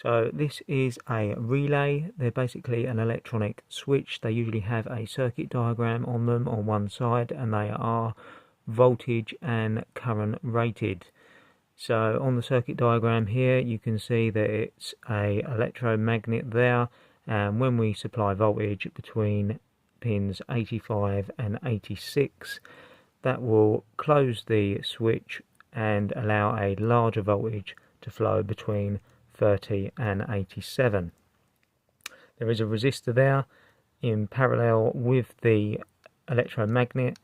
So this is a relay. They're basically an electronic switch. They usually have a circuit diagram on them on one side, and they are voltage and current rated. So on the circuit diagram here you can see that it's a electromagnet there, and when we supply voltage between pins 85 and 86, that will close the switch and allow a larger voltage to flow between 30 and 87. There is a resistor there in parallel with the electromagnet,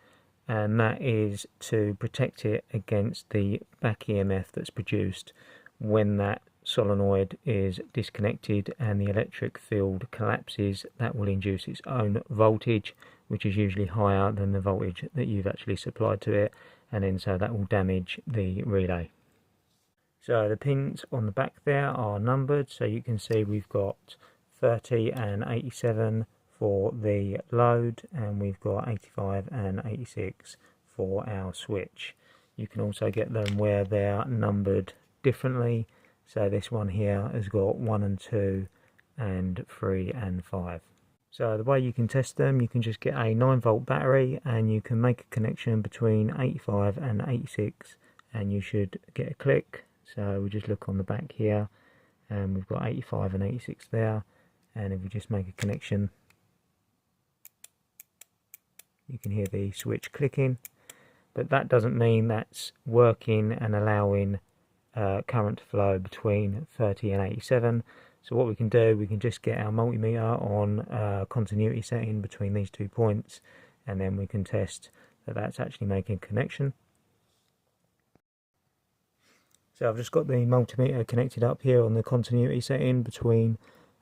and that is to protect it against the back EMF that's produced when that solenoid is disconnected and the electric field collapses. That will induce its own voltage, which is usually higher than the voltage that you've actually supplied to it, and then so that will damage the relay. So the pins on the back there are numbered, so you can see we've got 30 and 87 for the load, and we've got 85 and 86 for our switch. You can also get them where they're numbered differently, so this one here has got 1 and 2 and 3 and 5. So the way you can test them, you can just get a 9-volt battery and you can make a connection between 85 and 86 and you should get a click. So we just look on the back here and we've got 85 and 86 there, and if we just make a connection you can hear the switch clicking, but that doesn't mean that's working and allowing current to flow between 30 and 87. So what we can do, we can just get our multimeter on continuity setting between these 2 points, and then we can test that that's actually making a connection. So I've just got the multimeter connected up here on the continuity setting between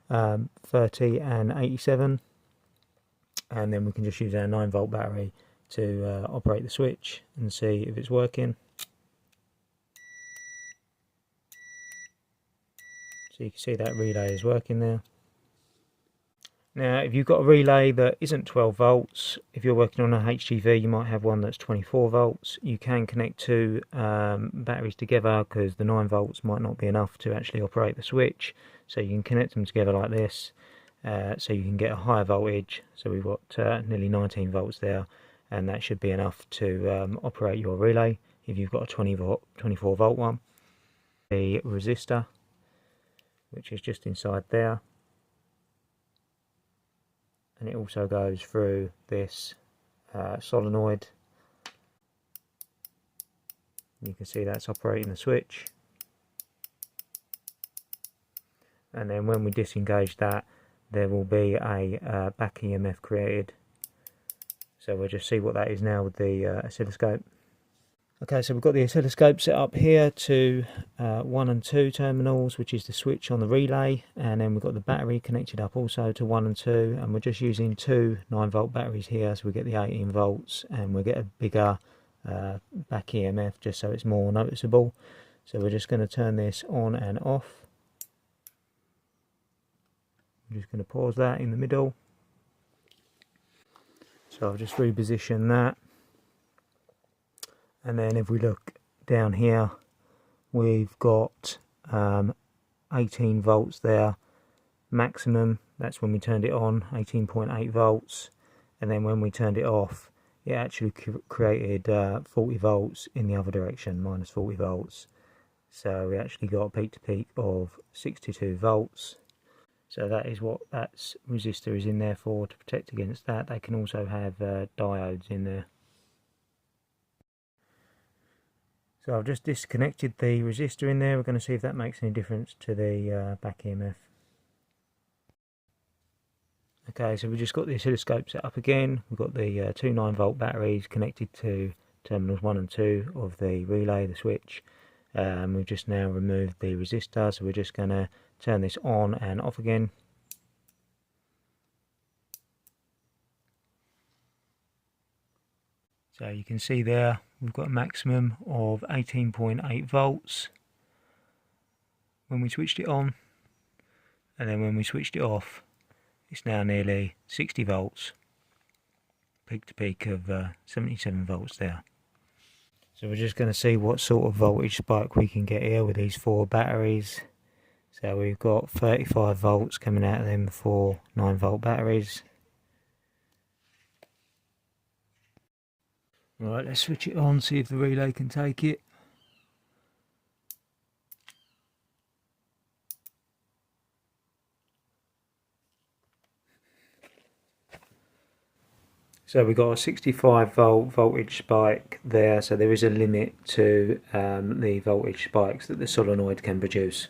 30 and 87, and then we can just use our 9-volt battery to operate the switch and see if it's working. So you can see that relay is working there. Now if you've got a relay that isn't 12 volts, if you're working on a HGV you might have one that's 24 volts. You can connect two batteries together because the 9 volts might not be enough to actually operate the switch. So you can connect them together like this, so you can get a higher voltage. So we've got nearly 19 volts there, and that should be enough to operate your relay if you've got a 24 volt one. The resistor, which is just inside there, and it also goes through this solenoid. You can see that's operating the switch, and then when we disengage that there will be a back EMF created. So we'll just see what that is now with the oscilloscope. Okay, so we've got the oscilloscope set up here to 1 and 2 terminals, which is the switch on the relay, and then we've got the battery connected up also to 1 and 2, and we're just using two 9-volt batteries here, so we get the 18 volts and we get a bigger back EMF just so it's more noticeable. So we're just going to turn this on and off. I'm just going to pause that in the middle. So I've just repositioned that. And then if we look down here, we've got 18 volts there, maximum. That's when we turned it on, 18.8 volts. And then when we turned it off, it actually created 40 volts in the other direction, minus 40 volts. So we actually got a peak to peak of 62 volts. So that is what that resistor is in there for, to protect against that. They can also have diodes in there. So I've just disconnected the resistor in there. We're going to see if that makes any difference to the back EMF. Okay, so we've just got the oscilloscope set up again. We've got the two 9-volt batteries connected to terminals 1 and 2 of the relay, the switch. We've just now removed the resistor, so we're just going to turn this on and off again. So you can see there we've got a maximum of 18.8 volts when we switched it on, and then when we switched it off it's now nearly 60 volts, peak to peak of 77 volts there. So we're just going to see what sort of voltage spike we can get here with these 4 batteries. So we've got 35 volts coming out of them for 9-volt batteries. Right, let's switch it on, see if the relay can take it. So we've got a 65 volt voltage spike there, so there is a limit to the voltage spikes that the solenoid can produce.